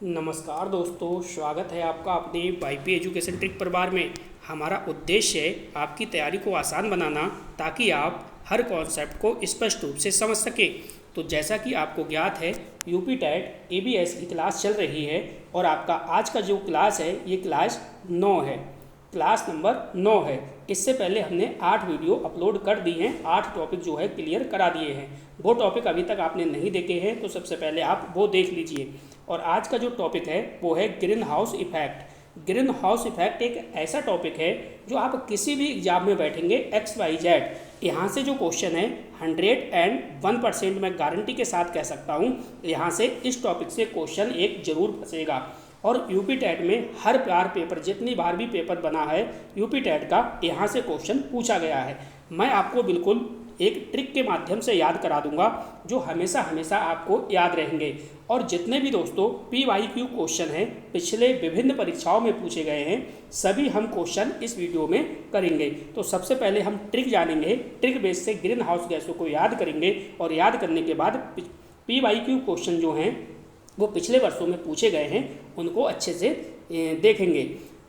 नमस्कार दोस्तों, स्वागत है आपका अपने वाईपी एजुकेशन ट्रिक परिवार में। हमारा उद्देश्य है आपकी तैयारी को आसान बनाना ताकि आप हर कॉन्सेप्ट को स्पष्ट रूप से समझ सकें। तो जैसा कि आपको ज्ञात है, यूपी टेट एबीएस की क्लास चल रही है और आपका आज का जो क्लास है ये क्लास 9 है, क्लास नंबर 9 है। इससे पहले हमने 8 वीडियो अपलोड कर दी हैं, 8 टॉपिक जो है क्लियर करा दिए हैं। वो टॉपिक अभी तक आपने नहीं देखे हैं तो सबसे पहले आप वो देख लीजिए। और आज का जो टॉपिक है वो है green house effect. Green house effect एक ऐसा टॉपिक है जो आप किसी भी एग्जाम में बैठेंगे XYZ, यहाँ से जो क्वेश्चन है 101% मैं गारंटी के साथ कह सकता हूँ, यहाँ से इस टॉपिक से क्वेश्चन एक जरूर फंसेगा। और यूपी टेट में हर बार पेपर, जितनी बार भी पेपर बना है यूपी टेट का, यहाँ से क्वेश्चन पूछा गया है। मैं आपको बिल्कुल एक ट्रिक के माध्यम से याद करा दूंगा जो हमेशा हमेशा आपको याद रहेंगे। और जितने भी दोस्तों PYQ क्वेश्चन हैं पिछले विभिन्न परीक्षाओं में पूछे गए हैं, सभी हम क्वेश्चन इस वीडियो में करेंगे। तो सबसे पहले हम ट्रिक जानेंगे, ट्रिक बेस से ग्रीन हाउस गैसों को याद करेंगे और याद करने के बाद PYQ क्वेश्चन जो हैं वो पिछले वर्षों में पूछे गए हैं उनको अच्छे से देखेंगे।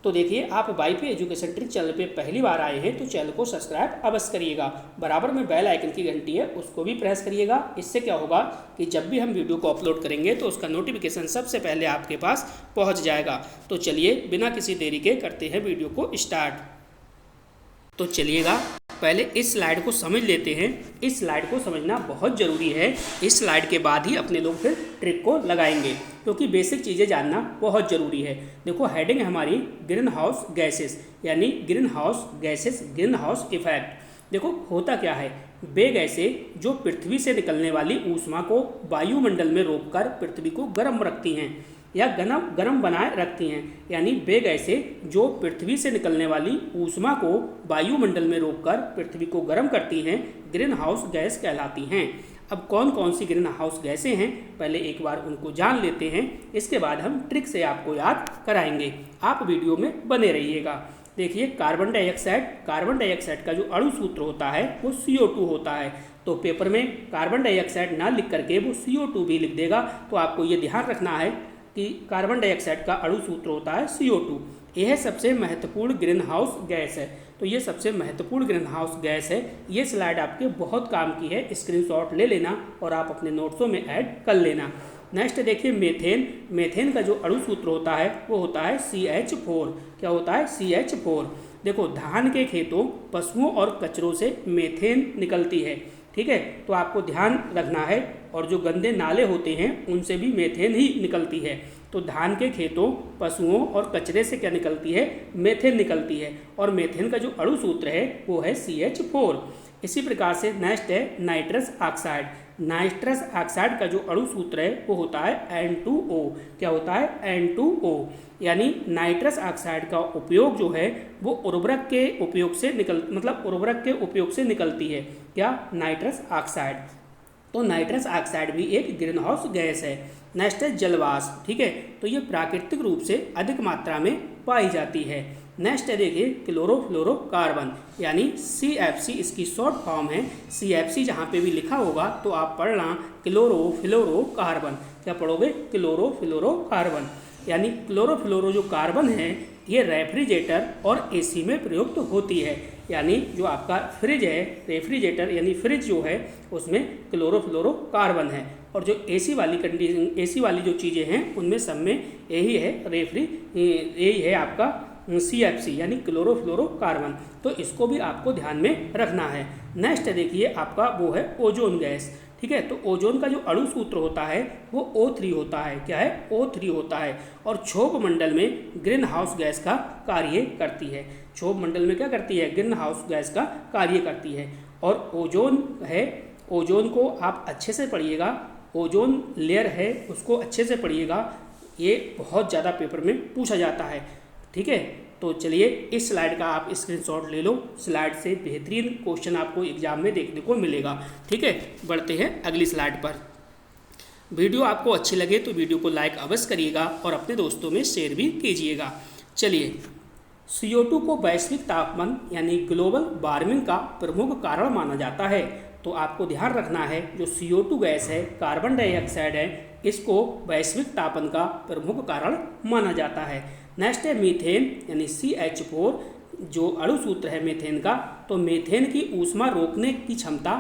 तो देखिए, आप वाईपी एजुकेशन ट्रिक चैनल पे पहली बार आए हैं तो चैनल को सब्सक्राइब अवश्य करिएगा। बराबर में बेल आइकन की घंटी है उसको भी प्रेस करिएगा। इससे क्या होगा कि जब भी हम वीडियो को अपलोड करेंगे तो उसका नोटिफिकेशन सबसे पहले आपके पास पहुंच जाएगा। तो चलिए बिना किसी देरी के करते हैं वीडियो को स्टार्ट। तो चलिएगा पहले इस स्लाइड को समझ लेते हैं। इस स्लाइड को समझना बहुत ज़रूरी है। इस स्लाइड के बाद ही अपने लोग फिर ट्रिक को लगाएंगे क्योंकि बेसिक चीज़ें जानना बहुत ज़रूरी है। देखो, हेडिंग है हमारी ग्रीन हाउस गैसेस, यानी green house gases, green house effect. देखो होता क्या है, वे गैसें जो पृथ्वी से निकलने वाली ऊष्मा को वायुमंडल में रोककर पृथ्वी को गर्म रखती हैं या गर्म बनाए रखती हैं। यानी वे गैसें जो पृथ्वी से निकलने वाली ऊष्मा को वायुमंडल में रोककर पृथ्वी को गर्म करती हैं, ग्रीन हाउस गैस कहलाती हैं। अब कौन कौन सी ग्रीन हाउस गैसें हैं पहले एक बार उनको जान लेते हैं, इसके बाद हम ट्रिक से आपको याद कराएंगे। आप वीडियो में बने रहिएगा। देखिए, कार्बन डाइऑक्साइड का जो अणु सूत्र होता है वो CO2 होता है। तो पेपर में कार्बन डाइऑक्साइड ना लिख करके वो CO2 भी लिख देगा। तो आपको ये ध्यान रखना है कि कार्बन डाइऑक्साइड का अणु सूत्र होता है CO2। यह सबसे महत्वपूर्ण ग्रीन हाउस गैस है। तो ये सबसे महत्वपूर्ण ग्रीन हाउस गैस है। ये स्लाइड आपके बहुत काम की है, स्क्रीनशॉट ले लेना और आप अपने नोट्सों में ऐड कर लेना। नेक्स्ट देखिए मेथेन। मेथेन का जो अणु सूत्र होता है वो होता है CH4। क्या होता है? CH4। देखो, धान के खेतों, पशुओं और कचरों से मेथेन निकलती है। ठीक है, तो आपको ध्यान रखना है। और जो गंदे नाले होते हैं उनसे भी मेथेन ही निकलती है। तो धान के खेतों, पशुओं और कचरे से क्या निकलती है? मेथेन निकलती है। और मेथेन का जो अणु सूत्र है वो है CH4। इसी प्रकार से नेक्स्ट है नाइट्रस ऑक्साइड। नाइट्रस ऑक्साइड का जो अणु सूत्र है वो होता है N2O। क्या होता है? N2O। यानी नाइट्रस ऑक्साइड का उपयोग जो है वो उर्वरक के उपयोग से उर्वरक के उपयोग से निकलती है। क्या? Nitrous oxide. तो नाइट्रस ऑक्साइड भी एक ग्रीन हाउस गैस है। नेक्स्ट है जलवाष्प। ठीक है, तो ये प्राकृतिक रूप से अधिक मात्रा में पाई जाती है। नेक्स्ट है देखिए क्लोरोफ्लोरोकार्बन, यानी CFC इसकी शॉर्ट फॉर्म है। CFC जहाँ पे भी लिखा होगा तो आप पढ़ना क्लोरोफ्लोरोकार्बन। क्या पढ़ोगे? क्लोरोफ्लोरोकार्बन। यानी क्लोरोफ्लोरो जो कार्बन है ये रेफ्रिजरेटर और AC में प्रयुक्त होती है। यानी जो आपका फ्रिज है, रेफ्रिजरेटर यानी फ्रिज जो है उसमें क्लोरोफ्लोरोकार्बन है। और जो AC वाली जो चीज़ें हैं उनमें सब में यही है, यही है आपका CFC यानी क्लोरोफ्लोरोकार्बन। तो इसको भी आपको ध्यान में रखना है। नेक्स्ट देखिए आपका वो है ओजोन गैस। ठीक है, तो ओजोन का जो अणु सूत्र होता है वो O3 होता है। क्या है? O3 होता है। और क्षोभ मंडल में ग्रीन हाउस गैस का कार्य करती है। क्षोभ मंडल में क्या करती है? ग्रीन हाउस गैस का कार्य करती है। और ओजोन है, ओजोन को आप अच्छे से पढ़िएगा। ओजोन लेयर है उसको अच्छे से पढ़िएगा, ये बहुत ज़्यादा पेपर में पूछा जाता है। ठीक है, तो चलिए इस स्लाइड का आप स्क्रीनशॉट ले लो। स्लाइड से बेहतरीन क्वेश्चन आपको एग्जाम में देखने को मिलेगा। ठीक है, बढ़ते हैं अगली स्लाइड पर। वीडियो आपको अच्छी लगे तो वीडियो को लाइक अवश्य करिएगा और अपने दोस्तों में शेयर भी कीजिएगा। चलिए, CO2 को वैश्विक तापमान यानी ग्लोबल वार्मिंग का प्रमुख कारण माना जाता है। तो आपको ध्यान रखना है जो CO2 गैस है, कार्बन डाइऑक्साइड है, इसको वैश्विक तापन का प्रमुख कारण माना जाता है। नेक्स्ट है मीथेन यानी CH4, जो अणु सूत्र है मीथेन का, तो मीथेन की ऊष्मा रोकने की क्षमता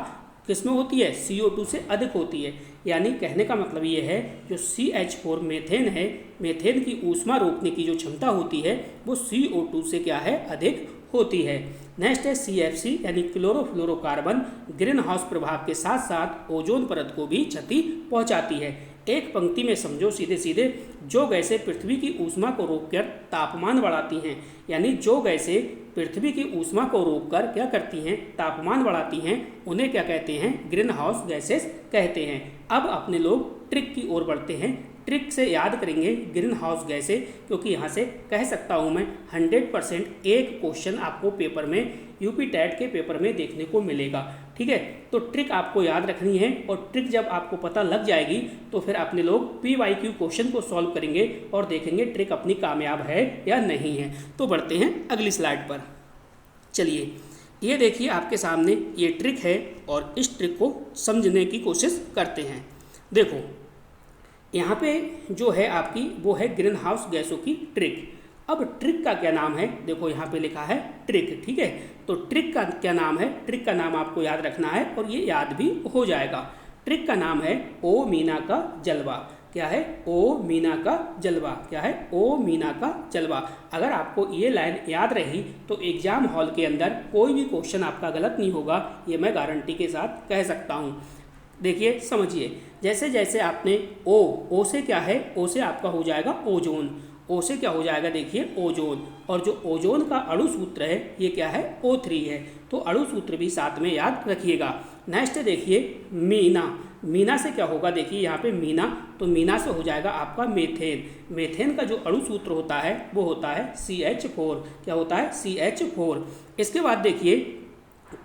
किसमें होती है? CO2 से अधिक होती है। यानी कहने का मतलब ये है जो CH4 मीथेन है, मीथेन की ऊष्मा रोकने की जो क्षमता होती है वो CO2 से क्या है? अधिक होती है। नेक्स्ट है CFC यानी क्लोरोफ्लोरोकार्बन, ग्रीन हाउस प्रभाव के साथ साथ ओजोन परत को भी क्षति पहुंचाती है। एक पंक्ति में समझो सीधे सीधे, जो गैसें पृथ्वी की ऊष्मा को रोककर तापमान बढ़ाती हैं, यानी जो गैसें पृथ्वी की ऊष्मा को रोककर क्या करती हैं? तापमान बढ़ाती हैं, उन्हें क्या कहते हैं? ग्रीन हाउस गैसेस कहते हैं। अब अपने लोग ट्रिक की ओर बढ़ते हैं। ट्रिक से याद करेंगे ग्रीन हाउस गैसें, क्योंकि यहाँ से कह सकता हूँ मैं 100% एक क्वेश्चन आपको पेपर में यूपी टेट के पेपर में देखने को मिलेगा। ठीक है, तो ट्रिक आपको याद रखनी है, और ट्रिक जब आपको पता लग जाएगी तो फिर अपने लोग PYQ क्वेश्चन को सॉल्व करेंगे और देखेंगे ट्रिक अपनी कामयाब है या नहीं है। तो बढ़ते हैं अगली स्लाइड पर। चलिए, ये देखिए आपके सामने ये ट्रिक है और इस ट्रिक को समझने की कोशिश करते हैं। देखो यहाँ पे जो है आपकी वो है ग्रीन हाउस गैसों की ट्रिक। अब ट्रिक का क्या नाम है? देखो यहाँ पे लिखा है ट्रिक। ठीक है, तो ट्रिक का क्या नाम है? ट्रिक का नाम आपको याद रखना है और ये याद भी हो जाएगा। ट्रिक का नाम है ओ मीना का जलवा। क्या है? ओ मीना का जलवा। क्या है? ओ मीना का जलवा। अगर आपको ये लाइन याद रही तो एग्जाम हॉल के अंदर कोई भी क्वेश्चन आपका गलत नहीं होगा, ये मैं गारंटी के साथ कह सकता हूँ। देखिए समझिए, जैसे जैसे आपने ओ से क्या है? ओ से आपका हो जाएगा ओजोन। ओ से क्या हो जाएगा? देखिए ओजोन, और जो ओजोन का अणु सूत्र है ये क्या है? O3 है। तो अणु सूत्र भी साथ में याद रखिएगा। नेक्स्ट देखिए मीना। मीना से क्या होगा? देखिए यहाँ पे मीना, तो मीना से हो जाएगा आपका मेथेन। मेथेन का जो अणु सूत्र होता है वो होता है CH4। क्या होता है? CH4। इसके बाद देखिए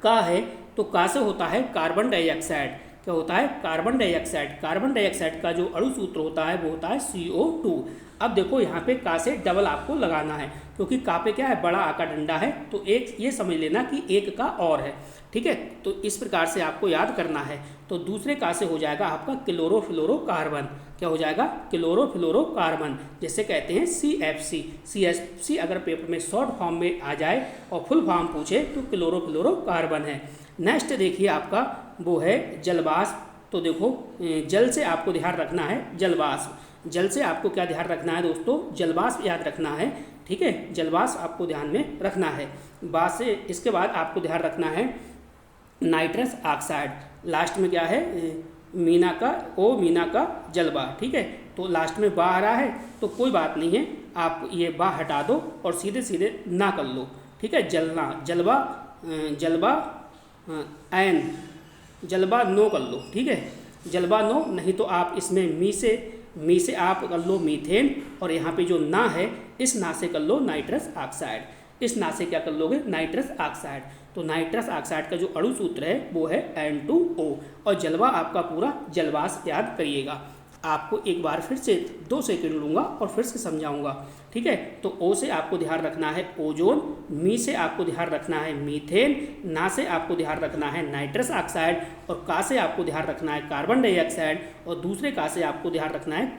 का है, तो का से होता है कार्बन डाइऑक्साइड। क्या होता है? Carbon dioxide. कार्बन डाइऑक्साइड का जो अणु सूत्र होता है वो होता है CO2। अब देखो यहाँ पे का से डबल आपको लगाना है, क्योंकि का पे क्या है? बड़ा आ का डंडा है, तो एक ये समझ लेना कि एक का और है। ठीक है, तो इस प्रकार से आपको याद करना है। तो दूसरे का से हो जाएगा आपका क्लोरोफ्लोरोकार्बन। क्या हो जाएगा? क्लोरोफ्लोरोकार्बन, जिसे कहते हैं CFC। CFC अगर पेपर में शॉर्ट फॉर्म में आ जाए और फुल फॉर्म पूछे तो क्लोरोफ्लोरोकार्बन है। नेक्स्ट देखिए आपका वो है जलवाष्प। तो देखो जल से आपको ध्यान रखना है जलवाष्प। जल से आपको क्या ध्यान रखना है दोस्तों? जलवाष्प याद रखना है। ठीक है, जलवाष्प आपको ध्यान में रखना है। बाद से इसके बाद आपको ध्यान रखना है नाइट्रस ऑक्साइड। लास्ट में क्या है? मीना का मीना का जलवा। ठीक है, तो लास्ट में बा आ रहा है तो कोई बात नहीं है, आप ये बा हटा दो और सीधे सीधे ना कर लो। ठीक है, जलना जलवा, जलवा एन, जलवा नो कर लो। ठीक है, जलवा नो, नहीं तो आप इसमें मी से आप कर लो मीथेन, और यहाँ पे जो ना है इस ना से कर लो नाइट्रस ऑक्साइड। इस ना से क्या कर लोगे? Nitrous oxide. तो नाइट्रस ऑक्साइड का जो अणु सूत्र है वो है N2O, और जलवा आपका पूरा जलवाष्प याद करिएगा। आपको एक बार फिर से 2 सेकंड लूँगा और फिर से समझाऊंगा। ठीक है, तो ओ से आपको ध्यान रखना है ओजोन, मी से आपको ध्यान रखना है मीथेन, ना से आपको ध्यान रखना है नाइट्रस ऑक्साइड, और का से आपको ध्यान रखना है कार्बन डाइऑक्साइड, और दूसरे का से आपको ध्यान रखना है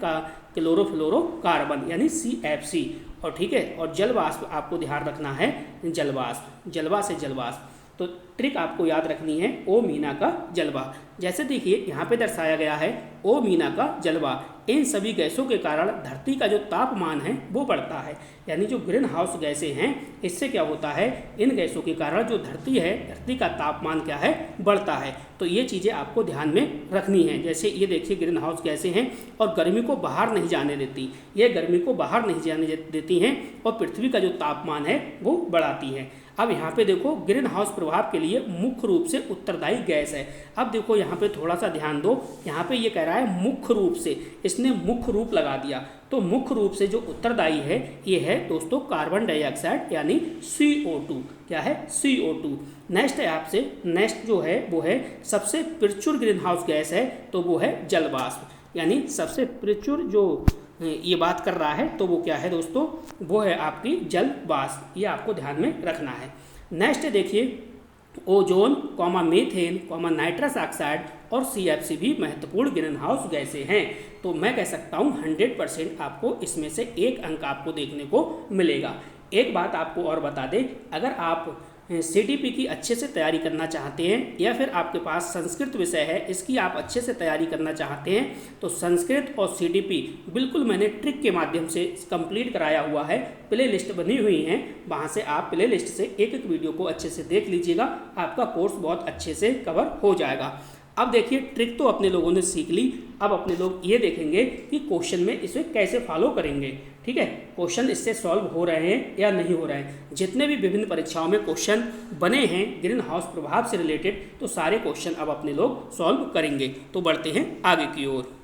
क्लोरोफ्लोरोकार्बन यानी CFC। और ठीक है, और जलवाष्प आपको ध्यान रखना है जलवाष्प, जलवा से जलवाष्प। तो ट्रिक आपको याद रखनी है ओ मीना का जलवा। जैसे देखिए यहाँ पे दर्शाया गया है ओ मीना का जलवा। इन सभी गैसों के कारण धरती का जो तापमान है वो बढ़ता है। यानी जो ग्रीन हाउस गैसें हैं इससे क्या होता है? इन गैसों के कारण जो धरती है, धरती का तापमान क्या है? बढ़ता है। तो ये चीज़ें आपको ध्यान में रखनी है। जैसे ये देखिए ग्रीन हाउस गैसें हैं और गर्मी को बाहर नहीं जाने देती, ये गर्मी को बाहर नहीं जाने देती हैं और पृथ्वी का जो तापमान है वो बढ़ाती है। अब यहाँ पे देखो ग्रीन हाउस प्रभाव के लिए मुख्य रूप से उत्तरदायी गैस है। अब देखो यहाँ पे थोड़ा सा ध्यान दो, यहाँ पे ये कह रहा है मुख्य रूप से, इसने मुख्य रूप लगा दिया। तो मुख्य रूप से जो उत्तरदायी है ये है दोस्तों कार्बन डाइऑक्साइड यानी CO2। क्या है? CO2। नेक्स्ट है आपसे, नेक्स्ट जो है वो है सबसे प्रचुर ग्रीन हाउस गैस है, तो वो है जलवाष्प। यानी सबसे प्रचुर जो ये बात कर रहा है तो वो क्या है दोस्तों? वो है आपकी जल वाष्प। ये आपको ध्यान में रखना है। नेक्स्ट देखिए ओजोन, मीथेन, नाइट्रस ऑक्साइड और CFC भी महत्वपूर्ण ग्रीन हाउस गैसें हैं। तो मैं कह सकता हूँ 100% आपको इसमें से एक अंक आपको देखने को मिलेगा। एक बात आपको और बता दें, अगर आप CDP की अच्छे से तैयारी करना चाहते हैं या फिर आपके पास संस्कृत विषय है, इसकी आप अच्छे से तैयारी करना चाहते हैं, तो संस्कृत और CDP बिल्कुल मैंने ट्रिक के माध्यम से कंप्लीट कराया हुआ है। प्ले लिस्ट बनी हुई हैं, वहाँ से आप प्ले लिस्ट से एक एक वीडियो को अच्छे से देख लीजिएगा, आपका कोर्स बहुत अच्छे से कवर हो जाएगा। अब देखिए, ट्रिक तो अपने लोगों ने सीख ली, अब अपने लोग ये देखेंगे कि क्वेश्चन में इसे कैसे फॉलो करेंगे। ठीक है, क्वेश्चन इससे सॉल्व हो रहे हैं या नहीं हो रहे हैं। जितने भी विभिन्न परीक्षाओं में क्वेश्चन बने हैं ग्रीन हाउस प्रभाव से रिलेटेड, तो सारे क्वेश्चन अब अपने लोग सॉल्व करेंगे। तो बढ़ते हैं आगे की ओर।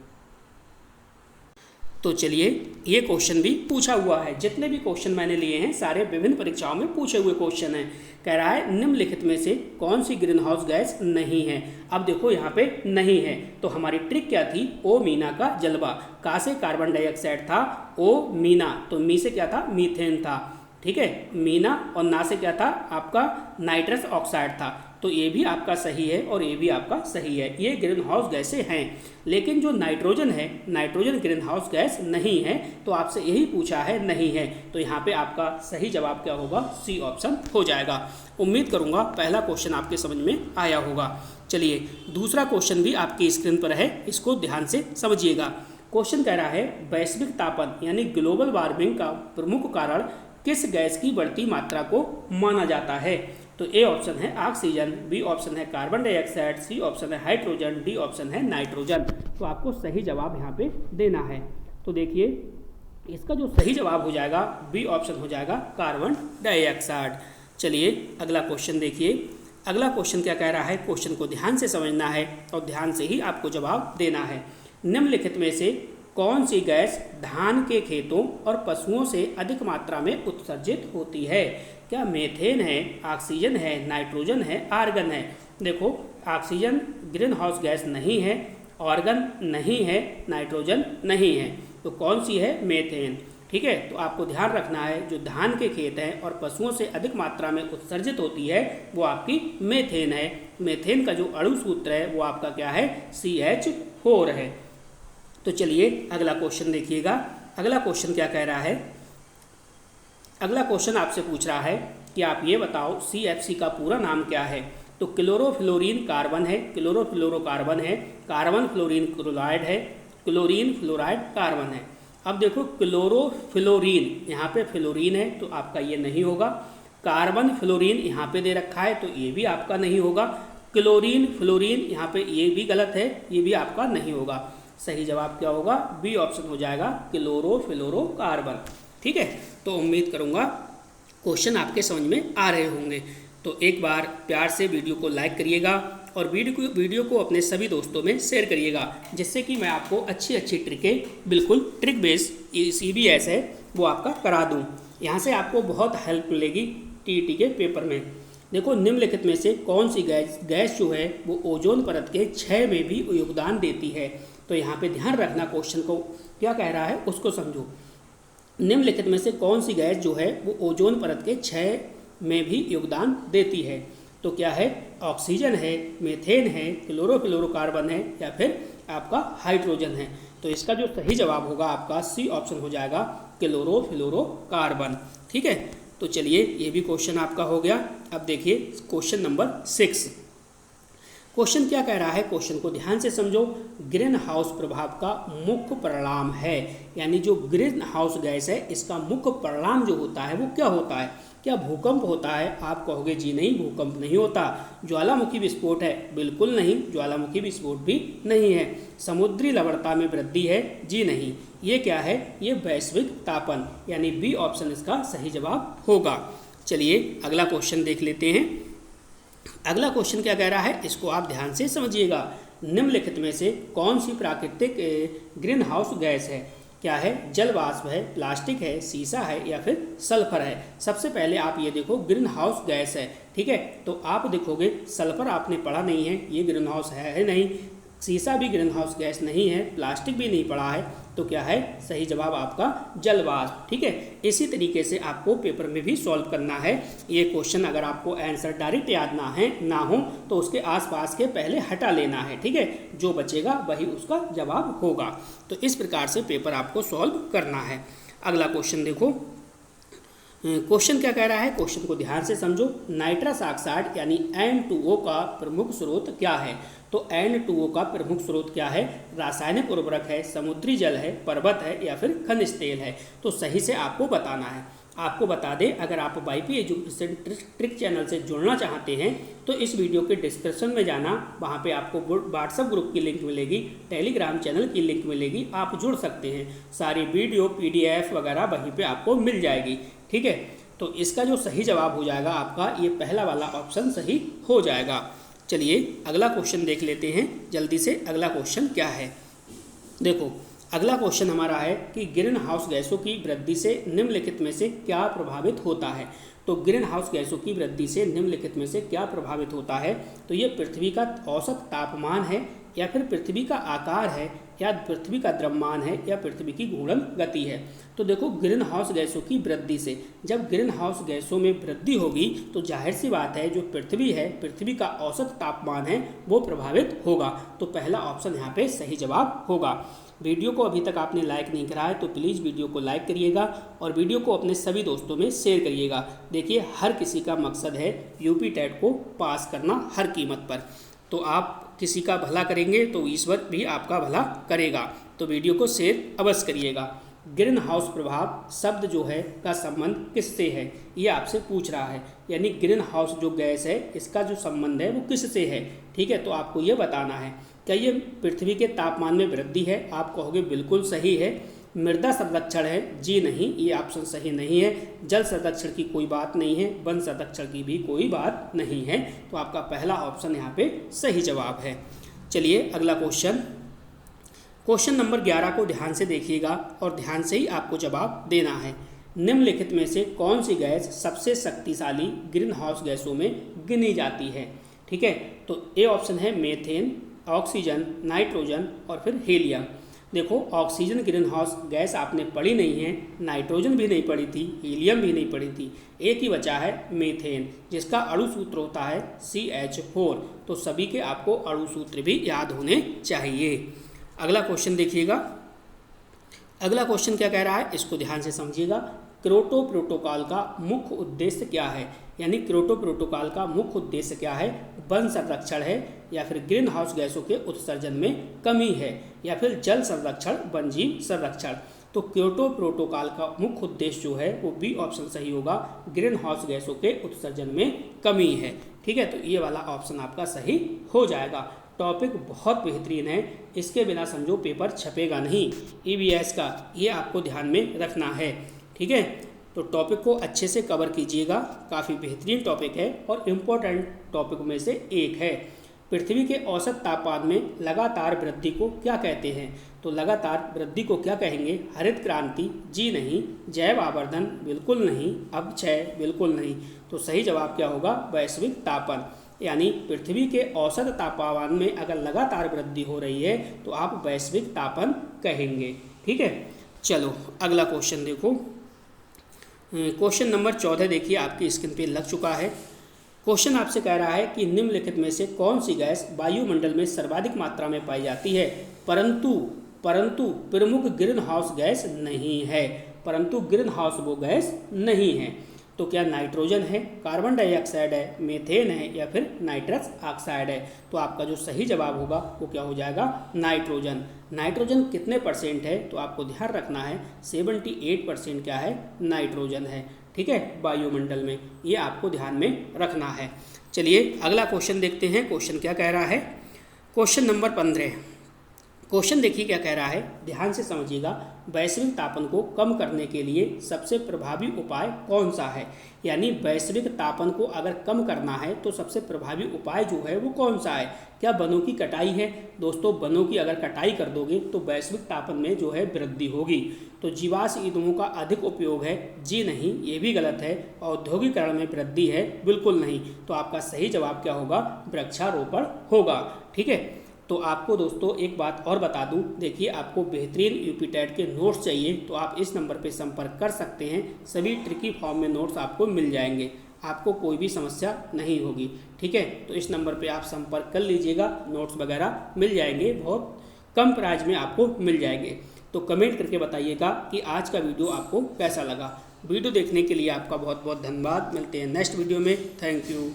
तो चलिए, ये क्वेश्चन भी पूछा हुआ है। जितने भी क्वेश्चन मैंने लिए हैं सारे विभिन्न परीक्षाओं में पूछे हुए क्वेश्चन हैं। कह रहा है निम्नलिखित में से कौन सी ग्रीन हाउस गैस नहीं है। अब देखो यहाँ पे नहीं है, तो हमारी ट्रिक क्या थी, ओ मीना का जलवा। का से कार्बन डाइऑक्साइड था, ओ मीना, तो मी से क्या था, मीथेन था। ठीक है, मीना, और ना से क्या था आपका नाइट्रस ऑक्साइड था। तो ये भी आपका सही है और ये भी आपका सही है, ये ग्रीन हाउस गैसें हैं। लेकिन जो नाइट्रोजन है, नाइट्रोजन ग्रीन हाउस गैस नहीं है, तो आपसे यही पूछा है नहीं है। तो यहाँ पे आपका सही जवाब क्या होगा, सी ऑप्शन हो जाएगा। उम्मीद करूँगा पहला क्वेश्चन आपके समझ में आया होगा। चलिए, दूसरा क्वेश्चन भी आपकी स्क्रीन पर है, इसको ध्यान से समझिएगा। क्वेश्चन कह रहा है वैश्विक तापन यानी ग्लोबल वार्मिंग का प्रमुख कारण किस गैस की बढ़ती मात्रा को माना जाता है। तो ए ऑप्शन है ऑक्सीजन, बी ऑप्शन है कार्बन डाइऑक्साइड, सी ऑप्शन है हाइड्रोजन, डी ऑप्शन है नाइट्रोजन। तो आपको सही जवाब यहाँ पे देना है। तो देखिए, इसका जो सही जवाब हो जाएगा बी ऑप्शन हो जाएगा कार्बन डाइऑक्साइड। चलिए अगला क्वेश्चन देखिए। अगला क्वेश्चन क्या कह रहा है, क्वेश्चन को ध्यान से समझना है और ध्यान से ही आपको जवाब देना है। निम्नलिखित में से कौन सी गैस धान के खेतों और पशुओं से अधिक मात्रा में उत्सर्जित होती है। क्या मेथेन है, ऑक्सीजन है, नाइट्रोजन है, आर्गन है। देखो, ऑक्सीजन ग्रीन हाउस गैस नहीं है, आर्गन नहीं है, नाइट्रोजन नहीं है, तो कौन सी है, मेथेन। ठीक है, तो आपको ध्यान रखना है जो धान के खेत हैं और पशुओं से अधिक मात्रा में उत्सर्जित होती है वो आपकी मेथेन है। मेथेन का जो अणु सूत्र है वो आपका क्या है, CH4 है। तो चलिए अगला क्वेश्चन देखिएगा। अगला क्वेश्चन क्या कह रहा है, अगला क्वेश्चन आपसे पूछ रहा है कि आप ये बताओ CFC का पूरा नाम क्या है। तो क्लोरोफ्लोरीन कार्बन है, क्लोरोफ्लोरोकार्बन है, कार्बन फ्लोरीन क्लोराइड है, क्लोरीन फ्लोराइड कार्बन है। अब देखो, क्लोरोफ्लोरीन, यहाँ पे फ्लोरीन है तो आपका ये नहीं होगा। कार्बन फ्लोरीन यहाँ पे दे रखा है तो ये भी आपका नहीं होगा। क्लोरीन फ्लोरीन यहाँ पे ये भी गलत है, ये भी आपका नहीं होगा। सही जवाब क्या होगा, बी ऑप्शन हो जाएगा क्लोरोफ्लोरोकार्बन। ठीक है, तो उम्मीद करूँगा क्वेश्चन आपके समझ में आ रहे होंगे। तो एक बार प्यार से वीडियो को लाइक करिएगा और वीडियो को अपने सभी दोस्तों में शेयर करिएगा, जिससे कि मैं आपको अच्छी अच्छी ट्रिकें, बिल्कुल ट्रिक बेस CBS है वो आपका करा दूँ। यहाँ से आपको बहुत हेल्प मिलेगी TET के पेपर में। देखो, निम्नलिखित में से कौन सी गैस जो है वो ओजोन परत के क्षय में भी योगदान देती है। तो यहाँ पे ध्यान रखना, क्वेश्चन को क्या कह रहा है उसको समझो। निम्नलिखित में से कौन सी गैस जो है वो ओजोन परत के क्षय में भी योगदान देती है। तो क्या है, ऑक्सीजन है, मेथेन है, क्लोरोफ्लोरोकार्बन है या फिर आपका हाइड्रोजन है। तो इसका जो सही जवाब होगा आपका सी ऑप्शन हो जाएगा क्लोरोफ्लोरोकार्बन। ठीक है, तो चलिए ये भी क्वेश्चन आपका हो गया। अब देखिए क्वेश्चन नंबर 6। क्वेश्चन क्या कह रहा है, क्वेश्चन को ध्यान से समझो। ग्रीन हाउस प्रभाव का मुख्य परिणाम है, यानी जो ग्रीन हाउस गैस है इसका मुख्य परिणाम जो होता है वो क्या होता है। क्या भूकंप होता है? आप कहोगे जी नहीं, भूकंप नहीं होता। ज्वालामुखी विस्फोट है? बिल्कुल नहीं, ज्वालामुखी विस्फोट भी नहीं है। समुद्री लवणता में वृद्धि है? जी नहीं। ये क्या है, ये वैश्विक तापन, यानी बी ऑप्शन इसका सही जवाब होगा। चलिए अगला क्वेश्चन देख लेते हैं। अगला क्वेश्चन क्या कह रहा है, इसको आप ध्यान से समझिएगा। निम्नलिखित में से कौन सी प्राकृतिक ग्रीन हाउस गैस है? क्या है, जल वाष्प है, प्लास्टिक है, शीशा है या फिर सल्फर है। सबसे पहले आप ये देखो, ग्रीन हाउस गैस है, ठीक है। तो आप देखोगे सल्फर आपने पढ़ा नहीं है, ये ग्रीन हाउस है नहीं। शीशा भी ग्रीन हाउस गैस नहीं है, प्लास्टिक भी नहीं पड़ा है, तो क्या है सही जवाब आपका जल वाष्प। ठीक है, इसी तरीके से आपको पेपर में भी सॉल्व करना है ये क्वेश्चन। अगर आपको आंसर डायरेक्ट याद ना हो तो उसके आसपास के पहले हटा लेना है। ठीक है, जो बचेगा वही उसका जवाब होगा। तो इस प्रकार से पेपर आपको सॉल्व करना है। अगला क्वेश्चन देखो, क्वेश्चन क्या कह रहा है, क्वेश्चन को ध्यान से समझो। नाइट्रस ऑक्साइड यानी N2O का प्रमुख स्रोत क्या है? तो N2O का प्रमुख स्रोत क्या है? रासायनिक उर्वरक है, समुद्री जल है, पर्वत है या फिर खनिज तेल है? तो सही से आपको बताना है। आपको बता दें, अगर आप वाईपी एजुकेशन ट्रिक चैनल से जुड़ना चाहते हैं तो इस वीडियो के डिस्क्रिप्शन में जाना, वहाँ पे आपको व्हाट्सएप ग्रुप की लिंक मिलेगी, टेलीग्राम चैनल की लिंक मिलेगी, आप जुड़ सकते हैं। सारी वीडियो PDF वगैरह वहीं पे आपको मिल जाएगी। ठीक है, तो इसका जो सही जवाब हो जाएगा आपका ये पहला वाला ऑप्शन सही हो जाएगा। चलिए अगला क्वेश्चन देख लेते हैं जल्दी से। अगला क्वेश्चन क्या है, देखो अगला क्वेश्चन हमारा है कि ग्रीन हाउस गैसों की वृद्धि से निम्नलिखित में से क्या प्रभावित होता है? तो ग्रीन हाउस गैसों की वृद्धि से निम्नलिखित में से क्या प्रभावित होता है? तो ये पृथ्वी का औसत तापमान है, या फिर पृथ्वी का आकार है, या पृथ्वी का द्रव्यमान है, या पृथ्वी की घूर्णन गति है। तो देखो ग्रीन हाउस गैसों की वृद्धि से, जब ग्रीन हाउस गैसों में वृद्धि होगी तो जाहिर सी बात है जो पृथ्वी है, पृथ्वी का औसत तापमान है वो प्रभावित होगा। तो पहला ऑप्शन यहाँ पे सही जवाब होगा। वीडियो को अभी तक आपने लाइक नहीं करा है तो प्लीज़ वीडियो को लाइक करिएगा और वीडियो को अपने सभी दोस्तों में शेयर करिएगा। देखिए हर किसी का मकसद है यूपी टेट को पास करना हर कीमत पर। तो आप किसी का भला करेंगे तो ईश्वर भी आपका भला करेगा। तो वीडियो को शेयर अवश्य करिएगा। ग्रीन हाउस प्रभाव शब्द जो है का संबंध किससे है, ये आपसे पूछ रहा है। यानी ग्रीन हाउस जो गैस है इसका जो संबंध है वो किससे है? ठीक है, तो आपको ये बताना है। क्या ये पृथ्वी के तापमान में वृद्धि है? आप कहोगे बिल्कुल सही है। मृदा संरक्षण है? जी नहीं, ये ऑप्शन सही नहीं है। जल संरक्षण की कोई बात नहीं है, वन संरक्षण की भी कोई बात नहीं है। तो आपका पहला ऑप्शन यहाँ पे सही जवाब है। चलिए अगला क्वेश्चन, क्वेश्चन नंबर 11 को ध्यान से देखिएगा और ध्यान से ही आपको जवाब देना है। निम्नलिखित में से कौन सी गैस सबसे शक्तिशाली ग्रीन हाउस गैसों में गिनी जाती है? ठीक है, तो ए ऑप्शन है मीथेन, ऑक्सीजन, नाइट्रोजन और फिर हीलियम। देखो ऑक्सीजन ग्रीन हाउस गैस आपने पढ़ी नहीं है, नाइट्रोजन भी नहीं पढ़ी थी, हीलियम भी नहीं पढ़ी थी। एक ही बचा है मीथेन, जिसका अणु सूत्र होता है CH4। तो सभी के आपको अणु सूत्र भी याद होने चाहिए। अगला क्वेश्चन देखिएगा। अगला क्वेश्चन क्या कह रहा है, इसको ध्यान से समझिएगा। क्योटो प्रोटोकॉल का मुख्य उद्देश्य क्या है? यानी क्योटो प्रोटोकॉल का मुख्य उद्देश्य क्या है? वन संरक्षण है, या फिर ग्रीन हाउस गैसों के उत्सर्जन में कमी है, या फिर जल संरक्षण, वन्यजीव संरक्षण। तो क्योटो प्रोटोकॉल का मुख्य उद्देश्य जो है वो बी ऑप्शन सही होगा, ग्रीन हाउस गैसों के उत्सर्जन में कमी है। ठीक है, तो ये वाला ऑप्शन आपका सही हो जाएगा। टॉपिक बहुत बेहतरीन है, इसके बिना समझो पेपर छपेगा नहीं EVS का, ये आपको ध्यान में रखना है। ठीक है, तो टॉपिक को अच्छे से कवर कीजिएगा, काफ़ी बेहतरीन टॉपिक है और इम्पोर्टेंट टॉपिक में से एक है। पृथ्वी के औसत तापमान में लगातार वृद्धि को क्या कहते हैं? तो लगातार वृद्धि को क्या कहेंगे? हरित क्रांति? जी नहीं। जैव आवर्धन? बिल्कुल नहीं। अपक्षय? बिल्कुल नहीं। तो सही जवाब क्या होगा? वैश्विक तापन। यानी पृथ्वी के औसत तापमान में अगर लगातार वृद्धि हो रही है तो आप वैश्विक तापन कहेंगे। ठीक है, चलो अगला क्वेश्चन देखो। क्वेश्चन नंबर 14 देखिए आपकी स्क्रीन पे लग चुका है। क्वेश्चन आपसे कह रहा है कि निम्नलिखित में से कौन सी गैस वायुमंडल में सर्वाधिक मात्रा में पाई जाती है परंतु प्रमुख ग्रीन हाउस गैस नहीं है? परंतु ग्रीन हाउस वो गैस नहीं है। तो क्या नाइट्रोजन है, कार्बन डाइऑक्साइड है, मीथेन है, या फिर नाइट्रस ऑक्साइड है? तो आपका जो सही जवाब होगा वो क्या हो जाएगा? नाइट्रोजन। नाइट्रोजन कितने % है? तो आपको ध्यान रखना है 78% क्या है? नाइट्रोजन है। ठीक है, वायुमंडल में, ये आपको ध्यान में रखना है। चलिए अगला क्वेश्चन देखते हैं। क्वेश्चन क्या कह रहा है? Question number 15। क्वेश्चन देखिए क्या कह रहा है, ध्यान से समझिएगा। वैश्विक तापन को कम करने के लिए सबसे प्रभावी उपाय कौन सा है? यानी वैश्विक तापन को अगर कम करना है तो सबसे प्रभावी उपाय जो है वो कौन सा है? क्या वनों की कटाई है? दोस्तों वनों की अगर कटाई कर दोगे तो वैश्विक तापन में जो है वृद्धि होगी। तो जीवाश्म ईंधनों का अधिक उपयोग है? जी नहीं, ये भी गलत है। औद्योगिकरण में वृद्धि है? बिल्कुल नहीं। तो आपका सही जवाब क्या होगा? वृक्षारोपण होगा। ठीक है, तो आपको दोस्तों एक बात और बता दूं, देखिए आपको बेहतरीन यूपी टेट के नोट्स चाहिए तो आप इस नंबर पे संपर्क कर सकते हैं। सभी ट्रिकी फॉर्म में नोट्स आपको मिल जाएंगे, आपको कोई भी समस्या नहीं होगी। ठीक है, तो इस नंबर पे आप संपर्क कर लीजिएगा, नोट्स वगैरह मिल जाएंगे, बहुत कम प्राइस में आपको मिल जाएंगे। तो कमेंट करके बताइएगा कि आज का वीडियो आपको कैसा लगा। वीडियो देखने के लिए आपका बहुत बहुत धन्यवाद। मिलते हैं नेक्स्ट वीडियो में। Thank you.